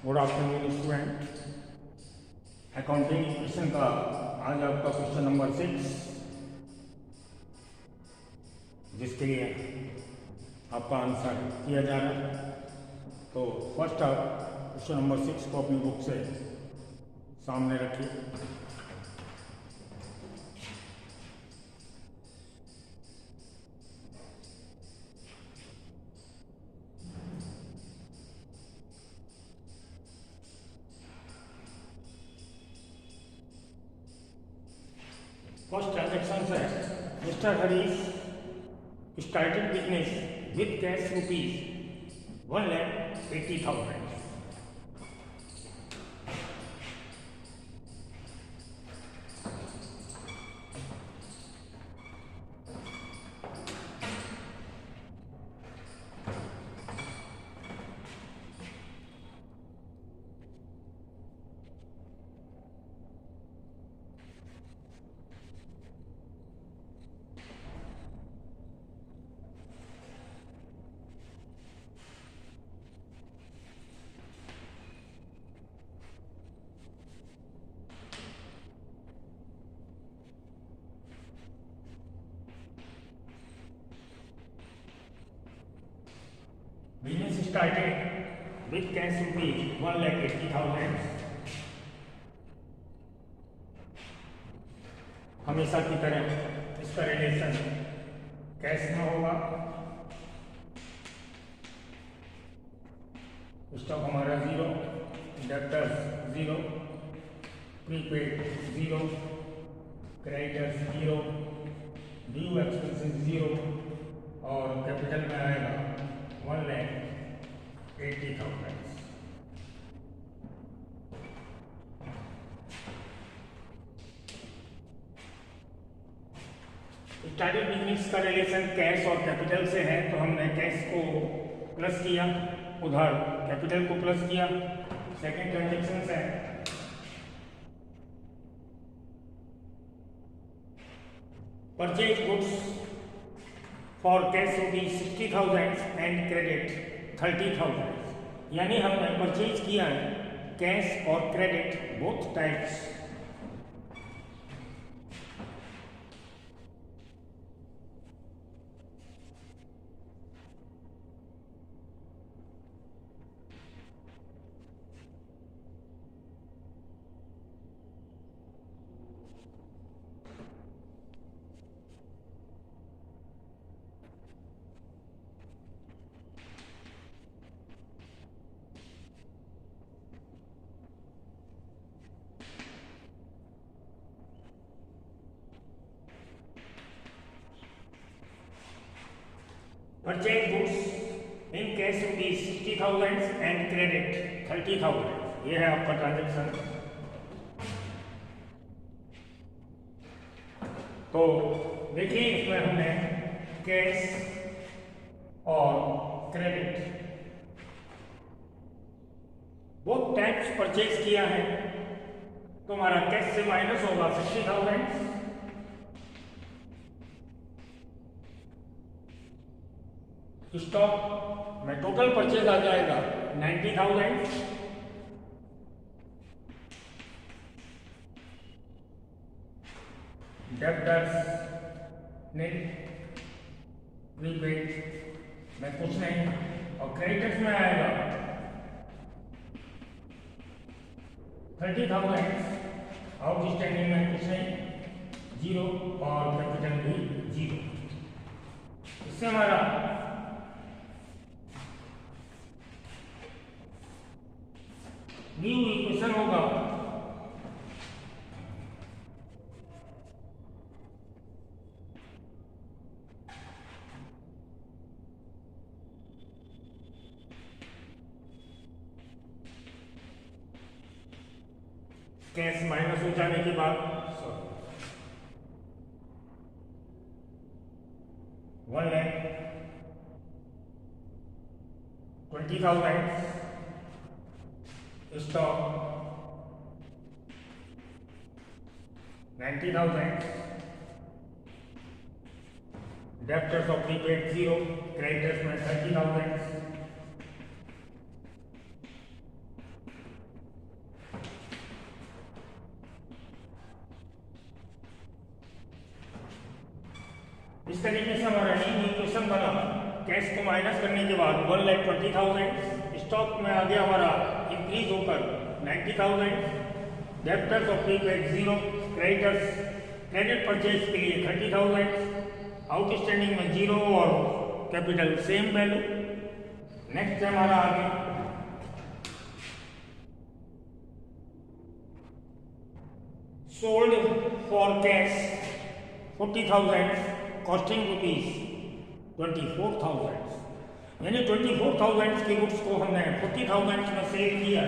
Good afternoon student. Accounting equation का आज आपका क्वेश्चन नंबर 6, जिसके लिए आपका आंसर किया जा रहा है। तो फर्स्ट आप क्वेश्चन नंबर 6 को अपनी बुक से सामने रखिए। फर्स्ट ट्रांजेक्शन है, mister Harish started business with cash rupees 1,80,000। Business started with cash rupees 1,80,000। हमेशा की तरह इसका रिलेशन कैश में होगा। स्टॉक हमारा 0, debtors 0, prepaid 0, creditors 0, due expenses 0 और कैपिटल में आएगा 1,80,000। स्टार्टिंग बिजनेस का रिलेशन कैश और कैपिटल से है, तो हमने कैश को प्लस किया, उधर कैपिटल को प्लस किया। सेकेंड ट्रांजेक्शन है, purchase goods for cash rupees 60,000 and credit 30,000। यानी हमने परचेज किया है कैश और credit both types. Purchase goods in cash rupees 60,000 and credit 30,000। ये है आपका ट्रांजेक्शन। तो देखिए, इसमें हमने कैश और क्रेडिट बोथ टाइप्स परचेज किया है, तो हमारा कैश से माइनस होगा 60,000, स्टॉक में टोटल परचेज आ जाएगा 90,000, डेब्टर्स प्रीपेड में कुछ नहीं, और क्रेडिटर्स में आएगा 30,000, आउटस्टैंडिंग में कुछ नहीं, 0 और कैपिटल भी 0। इससे हमारा न्यू इक्वेशन होगा कैश माइनस हो जाने के बाद 1,20,000, stock 90,000, debtors of prepaid 0, creditors में 30,000, इस तरीके से हमारा न्यू इक्वेशन बना। कैश को माइनस करने के बाद 1,20,000, स्टॉक में आ गया हमारा इंक्रीज होकर 90,000, debtors of prepaid 0, creditors credit purchase के लिए 30,000, आउटस्टैंडिंग में 0 और कैपिटल सेम वैल्यू। नेक्स्ट है हमारा आगे sold for cash 40,000, costing rupees 24,000, यानी 24,000 की गुड्स को हमने 40,000 में सेल किया।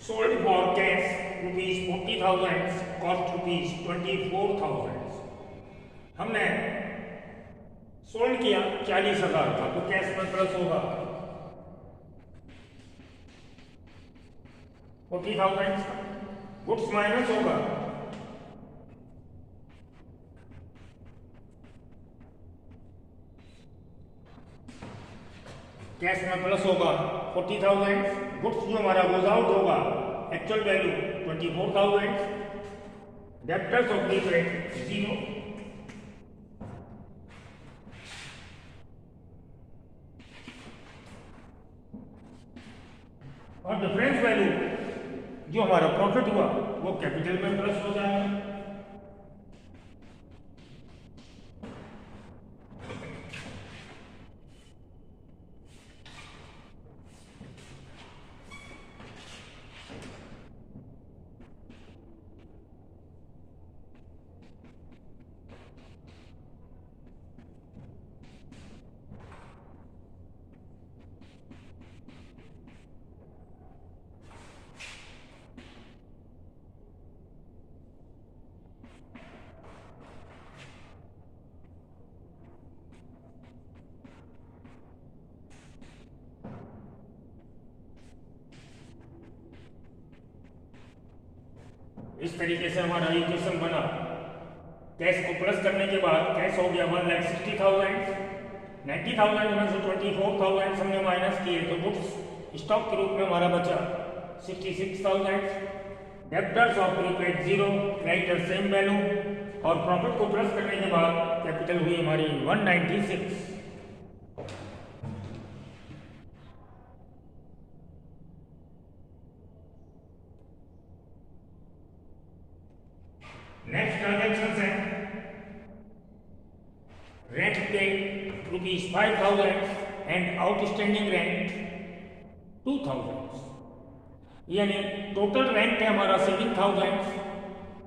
Sold for cash rupees 40,000, cost rupees 24,000। हमने सोल्ड किया 40,000 का, तो कैश में प्लस होगा 40,000, गुड्स माइनस होगा कैश में प्लस होगा 40,000, गुड्स जो हमारा गोज आउट होगा actual value 24,000, debtors of prepaid 0, और डिफरेंस वैल्यू जो हमारा प्रॉफिट हुआ वो कैपिटल में प्लस हो जाएगा। इस तरीके से हमारा इक्वेशन बना। कैश को प्लस करने के बाद कैश हो गया 1,60,000, 90,000 में से 24,000 हमने माइनस किए तो बुक्स स्टॉक के रूप में हमारा बचा 66,000, debtors of prepaid 0, creditor same value, और प्रॉफिट को प्लस करने के बाद कैपिटल हुई हमारी 196। नेक्स्ट ट्रांजेक्शन है rent paid rupees 5,000 and outstanding rent 2,000, यानी टोटल रेंट है हमारा 7,000,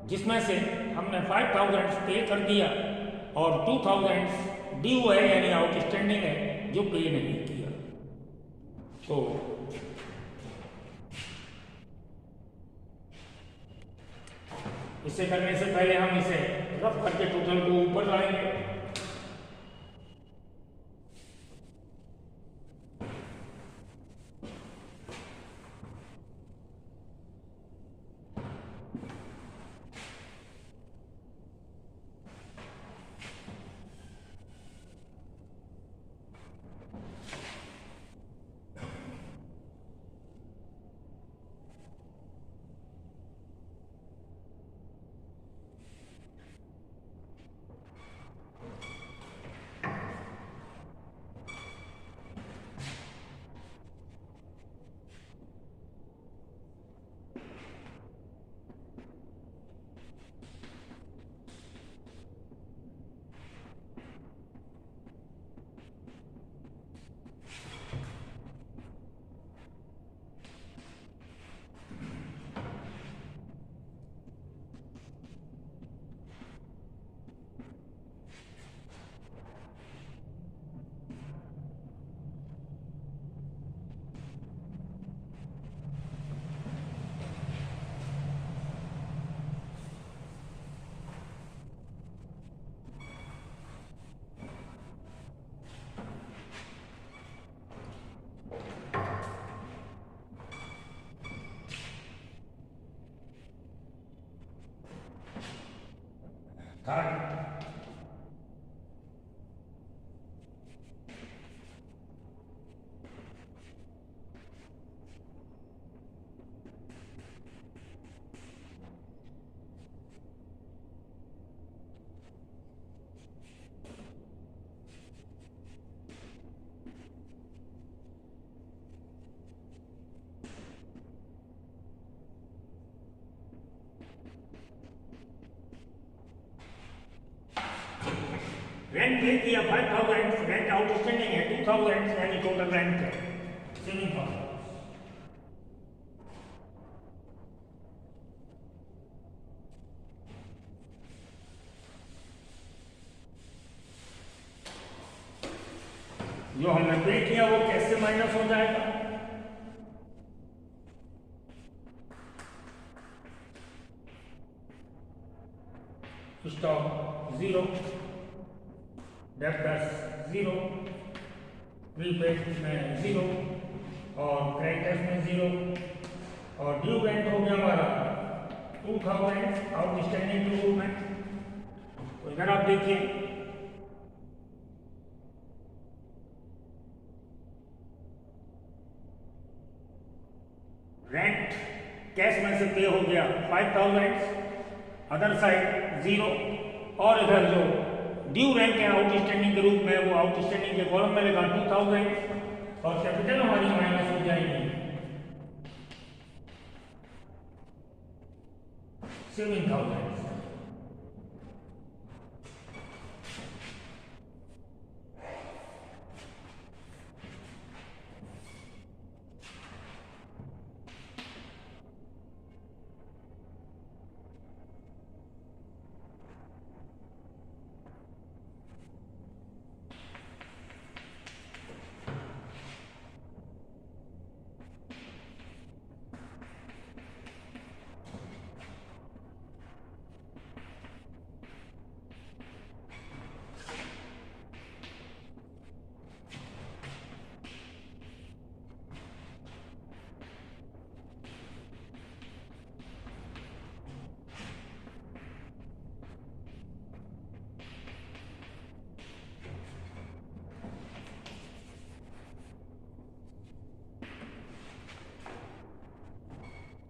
जिसमें से हमने 5,000 पे कर दिया और 2,000 ड्यू है यानी आउटस्टैंडिंग है जो पे नहीं किया। तो इसे करने से पहले हम इसे रफ करके टोटल को ऊपर लाएंगे। थर्ड, रेंट पे किया 5000, रेंट आउटस्टैंडिंग है 2000, यानी टोटल रेंट है 7000। जो हमने पे किया वो कैसे माइनस हो जाएगा? स्टॉक 0, डेब्टर्स 0, प्रीपेड में 0 और क्रेडिटर्स में 0 और ड्यू रेंट हो गया हमारा 2000 आउटस्टैंडिंग के रूप में। तो इधर आप देखिए रेंट कैश में से पे हो गया 5000, अदर साइड 0 और इधर जो ड्यू रेंट है आउटस्टैंडिंग के रूप में वो आउटस्टैंडिंग के कॉलम में लगा 2000 और कैपिटल हमारी माइनस हो जाएगी 7000।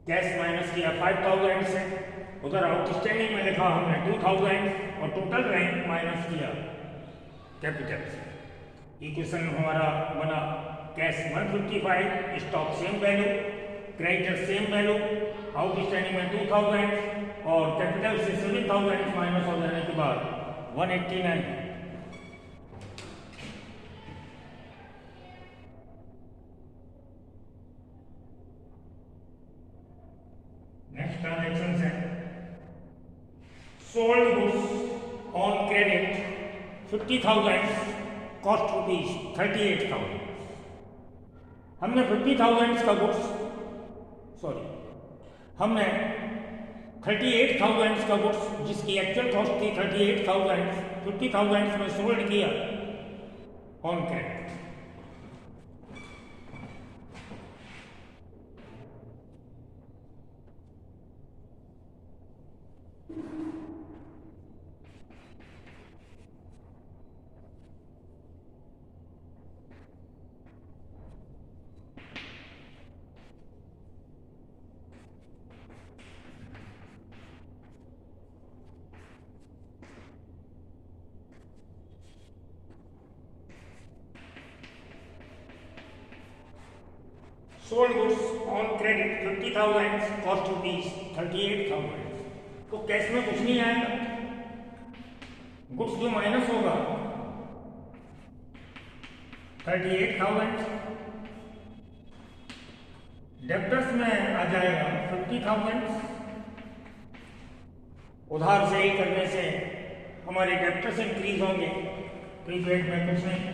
कैश माइनस किया 5000 से, उधर आउटस्टैंडिंग में लिखा हमने 2000 और टोटल रेंट माइनस किया कैपिटल से। इक्वेशन हमारा बना cash 155, stock same value, creditor same value, outstanding में 2000 और कैपिटल से 7000 माइनस हो जाने के बाद 189। नेक्स्ट ट्रांजैक्शन है sold goods on credit 50,000, cost rupees 38,000। हमने 50,000 का गुड्स हमने 38,000 का गुड्स जिसकी एक्चुअल कॉस्ट थी 38,000 50,000 में सोल्ड किया on credit. Sold goods on credit 50,000, cost rupees 38,000। तो कैश में कुछ नहीं आएगा, गुड्स जो माइनस होगा 38,000, डेब्टर्स में आ जाएगा 50,000। उधार से ही करने से हमारे डेब्टर्स इंक्रीज होंगे, प्रीपेड में कुछ नहीं,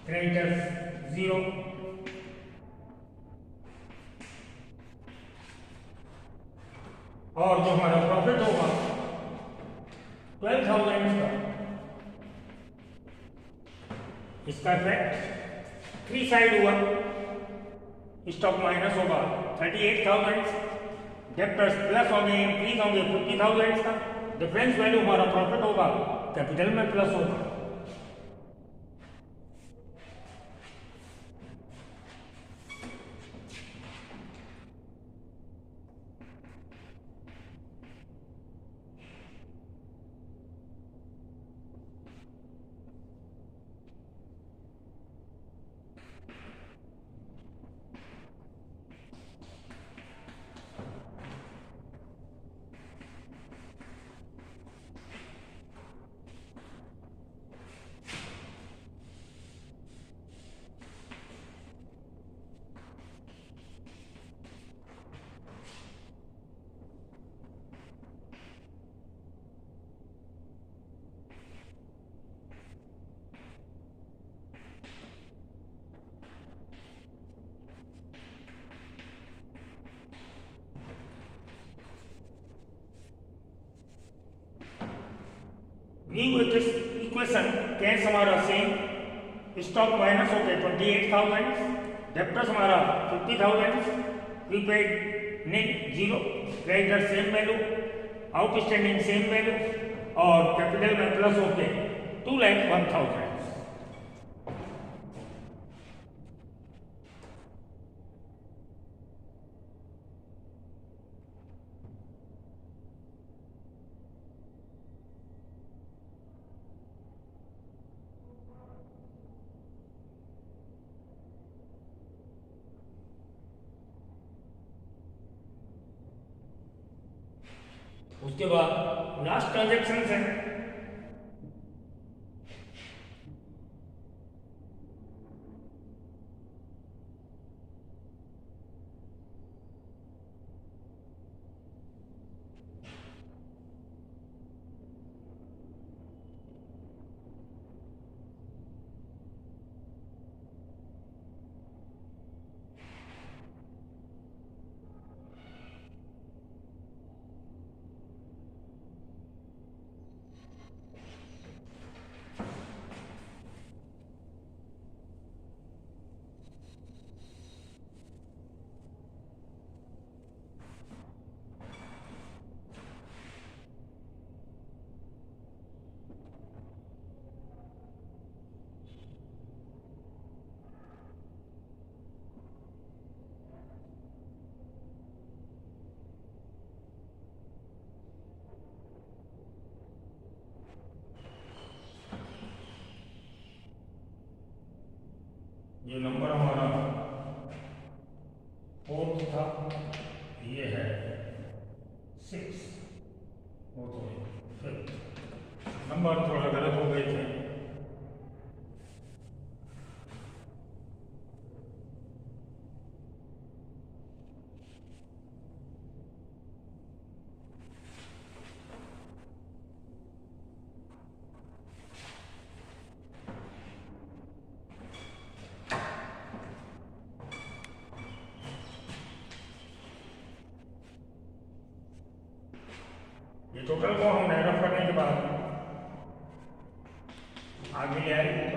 क्रेडिटर्स 0 और जो हमारा प्रॉफिट होगा 12,000 का। इसका इफेक्ट 3 साइड हुआ, स्टॉक माइनस होगा 38,000, डेब्टर्स प्लस होंगे इंक्रीज होंगे 50,000 का, डिफरेंस वैल्यू हमारा प्रॉफिट होगा, कैपिटल में प्लस होगा। न्यू इक्वेशन, कैश हमारा सेम, स्टॉक माइनस होके 28,000, डेप्टर्स हमारा 50,000, प्रीपेड निल 0, creditor same value, outstanding same value और कैपिटल में प्लस होके 2,01,000। उसके बाद लास्ट ट्रांजेक्शन है, ये नंबर हमारा 4 था, ये है 6, वो तो 5 नंबर थोड़ा गलत हो गए थे। ये टोटल को हम रफ करने के बाद आगे ले आएंगे।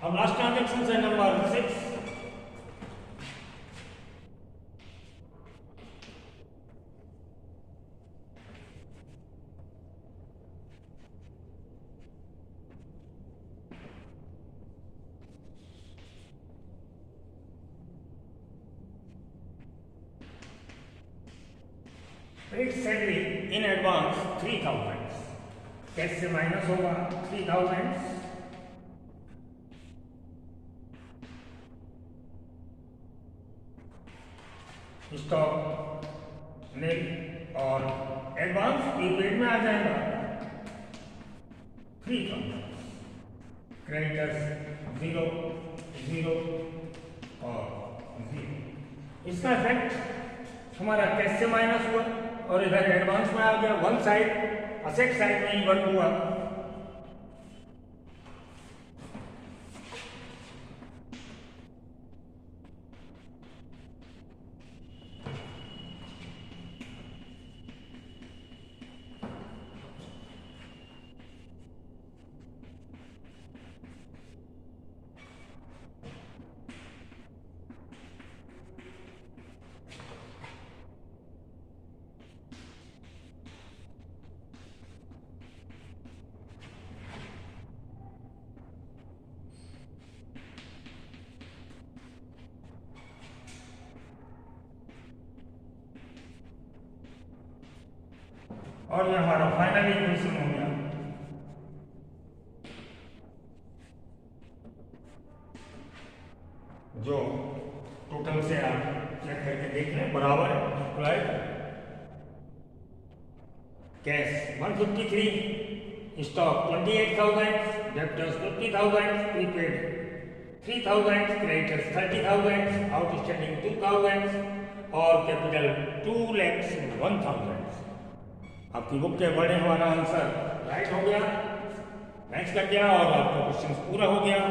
अब लास्ट ट्रांजेक्शन है number 6, paid salary in advance 3,000, cash से माइनस होगा 3,000, स्टॉक निल और एडवांस प्रीपेड में आ जाएगा 3000, क्रेडिटर्स 0 0 और 0। इसका इफेक्ट हमारा कैश से माइनस हुआ और इधर एडवांस में आ गया, वन साइड असेट साइड में ही वर्क हुआ। और ये हमारा फाइनल इक्वेशन हो गया। जो टोटल से आप चेक करके देख रहे हैं बराबर है, right. Cash 153, stock 28,000, debtors 50,000, prepaid 3,000, creditors 30,000, outstanding 2,000 और कैपिटल 2,01,000। आपकी बुक के बड़े हमारा आंसर राइट हो गया, मैच कर गया और आपका क्वेश्चन पूरा हो गया।